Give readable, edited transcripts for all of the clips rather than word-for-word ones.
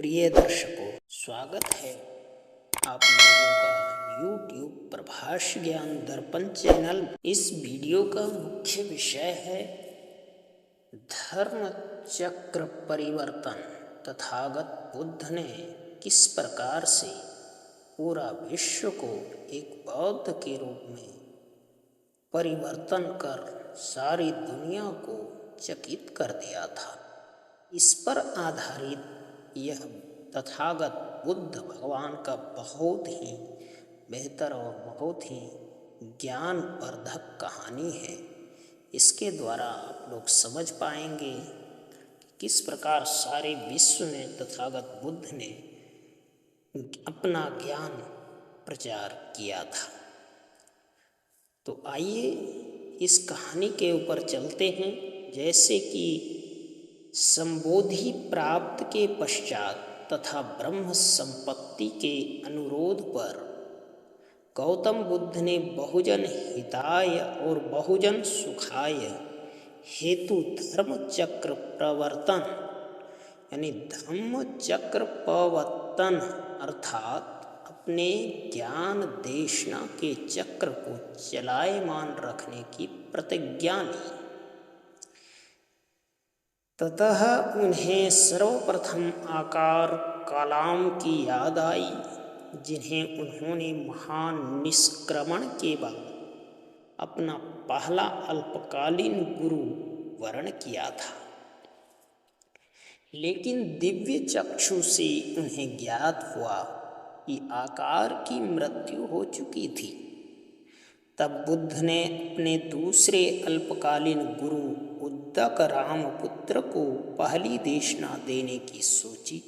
प्रिय दर्शकों, स्वागत है आप लोगों का YouTube प्रभाष ज्ञान दर्पण चैनल। इस वीडियो का मुख्य विषय है धर्म चक्र परिवर्तन। तथागत बुद्ध ने किस प्रकार से पूरा विश्व को एक बौद्ध के रूप में परिवर्तन कर सारी दुनिया को चकित कर दिया था। इस पर आधारित यह तथागत बुद्ध भगवान का बहुत ही बेहतर और बहुत ही ज्ञानवर्धक कहानी है। इसके द्वारा आप लोग समझ पाएंगे कि किस प्रकार सारे विश्व में तथागत बुद्ध ने अपना ज्ञान प्रचार किया था। तो आइए इस कहानी के ऊपर चलते हैं। जैसे कि संबोधि प्राप्त के पश्चात तथा ब्रह्म संपत्ति के अनुरोध पर गौतम बुद्ध ने बहुजन हिताय और बहुजन सुखाय हेतु धर्म चक्र प्रवर्तन यानी धम्म चक्र प्रवर्तन अर्थात अपने ज्ञान देशना के चक्र को चलायमान रखने की प्रतिज्ञा ली। ततः उन्हें सर्वप्रथम आकार कलाम की याद आई, जिन्हें उन्होंने महान निष्क्रमण के बाद अपना पहला अल्पकालीन गुरु वर्ण किया था। लेकिन दिव्य चक्षु से उन्हें ज्ञात हुआ कि आकार की मृत्यु हो चुकी थी। तब बुद्ध ने अपने दूसरे अल्पकालीन गुरु उद्दक रामपुत्र को पहली देशना देने की सोची,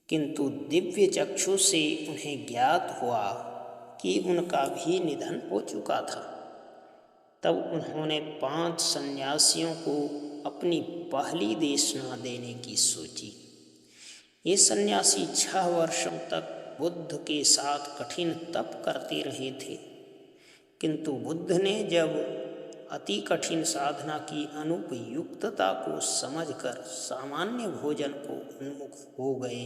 किंतु दिव्य चक्षु से उन्हें ज्ञात हुआ कि उनका भी निधन हो चुका था। तब उन्होंने 5 सन्यासियों को अपनी पहली देशना देने की सोची। ये सन्यासी 6 वर्षों तक बुद्ध के साथ कठिन तप करते रहे थे, किंतु बुद्ध ने जब अति कठिन साधना की अनुपयुक्तता को समझकर सामान्य भोजन को उन्मुख हो गए,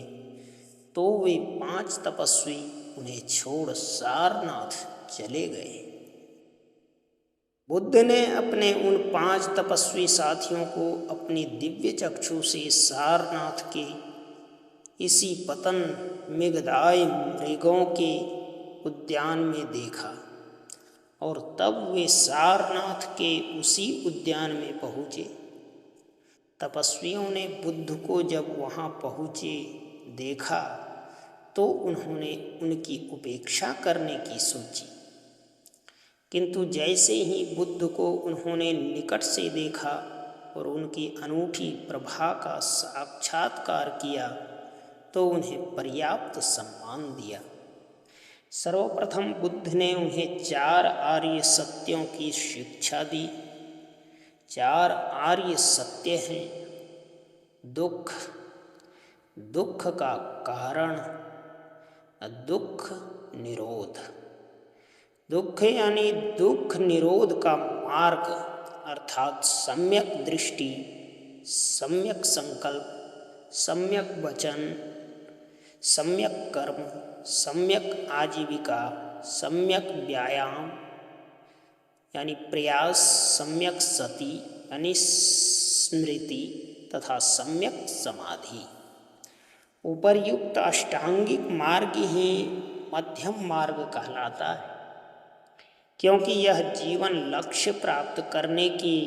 तो वे 5 तपस्वी उन्हें छोड़ सारनाथ चले गए। बुद्ध ने अपने उन 5 तपस्वी साथियों को अपनी दिव्य चक्षु से सारनाथ के इसी पतन मृगदाय मृगों के उद्यान में देखा, और तब वे सारनाथ के उसी उद्यान में पहुँचे। तपस्वियों ने बुद्ध को जब वहाँ पहुँचे देखा तो उन्होंने उनकी उपेक्षा करने की सोची, किंतु जैसे ही बुद्ध को उन्होंने निकट से देखा और उनकी अनूठी प्रभा का साक्षात्कार किया तो उन्हें पर्याप्त सम्मान दिया। सर्वप्रथम बुद्ध ने उन्हें 4 आर्य सत्यों की शिक्षा दी। 4 आर्य सत्य हैं: दुख, दुख का कारण, दुख निरोध। दुख यानी दुख निरोध का मार्ग अर्थात सम्यक दृष्टि, सम्यक संकल्प, सम्यक वचन, सम्यक कर्म, सम्यक आजीविका, सम्यक व्यायाम यानी प्रयास, सम्यक सति यानी स्मृति तथा सम्यक समाधि। उपर्युक्त अष्टांगिक मार्ग ही मध्यम मार्ग कहलाता है, क्योंकि यह जीवन लक्ष्य प्राप्त करने के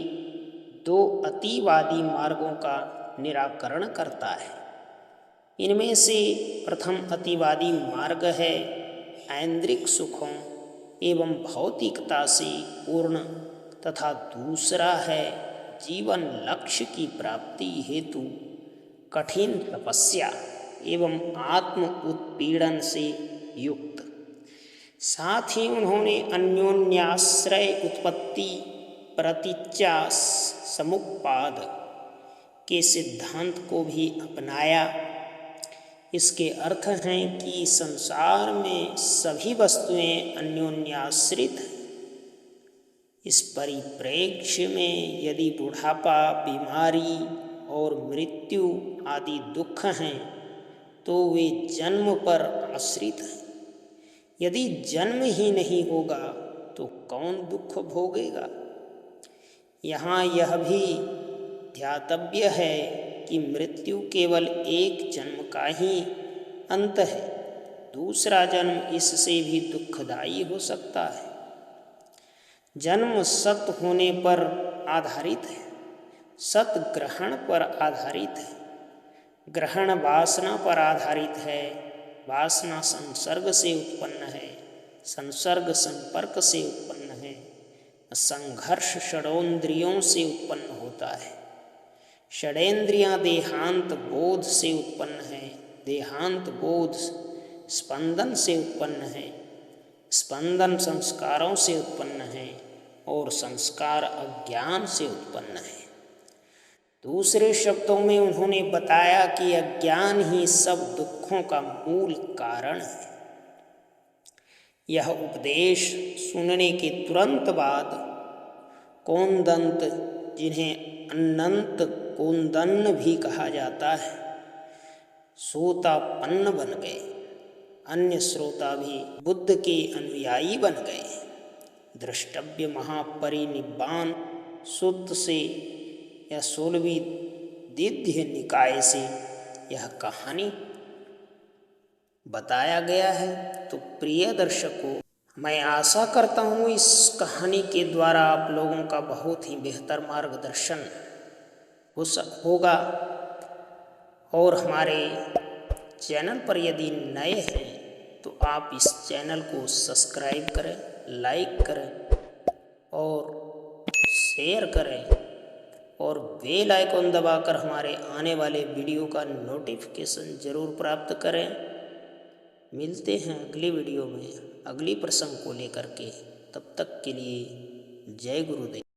2 अतिवादी मार्गों का निराकरण करता है। इनमें से प्रथम अतिवादी मार्ग है ऐन्द्रिक सुखों एवं भौतिकता से पूर्ण, तथा दूसरा है जीवन लक्ष्य की प्राप्ति हेतु कठिन तपस्या एवं आत्म उत्पीड़न से युक्त। साथ ही उन्होंने अन्योन्याश्रय उत्पत्ति प्रतिच्चा समुत्पाद के सिद्धांत को भी अपनाया। इसके अर्थ हैं कि संसार में सभी वस्तुएं अन्योन्याश्रित हैं। इस परिप्रेक्ष्य में यदि बुढ़ापा, बीमारी और मृत्यु आदि दुख हैं, तो वे जन्म पर आश्रित हैं। यदि जन्म ही नहीं होगा तो कौन दुख भोगेगा। यहाँ यह भी ध्यातव्य है कि मृत्यु केवल एक जन्म का ही अंत है। दूसरा जन्म इससे भी दुखदायी हो सकता है। जन्म सत होने पर आधारित है, सत ग्रहण पर आधारित है, ग्रहण वासना पर आधारित है, वासना संसर्ग से उत्पन्न है, संसर्ग संपर्क से उत्पन्न है, संघर्ष षडेंद्रियों से उत्पन्न होता है, षडेंद्रियां देहांत बोध से उत्पन्न है, देहांत बोध स्पंदन से उत्पन्न है, स्पंदन संस्कारों से उत्पन्न है और संस्कार अज्ञान से उत्पन्न है। दूसरे शब्दों में उन्होंने बताया कि अज्ञान ही सब दुखों का मूल कारण है। यह उपदेश सुनने के तुरंत बाद कोंदंत, जिन्हें अनंत कोंदन भी कहा जाता है, सोतापन्न बन गए। अन्य श्रोता भी बुद्ध के अनुयायी बन गए। द्रष्टव्य महापरिनिब्बान सूत्र से या 16वीं दिव्य निकाय से यह कहानी बताया गया है। तो प्रिय दर्शकों, मैं आशा करता हूँ इस कहानी के द्वारा आप लोगों का बहुत ही बेहतर मार्गदर्शन होगा। और हमारे चैनल पर यदि नए हैं तो आप इस चैनल को सब्सक्राइब करें, लाइक करें और शेयर करें और बेल आइकॉन दबाकर हमारे आने वाले वीडियो का नोटिफिकेशन ज़रूर प्राप्त करें। मिलते हैं अगली वीडियो में अगली प्रसंग को लेकर के। तब तक के लिए जय गुरुदेव।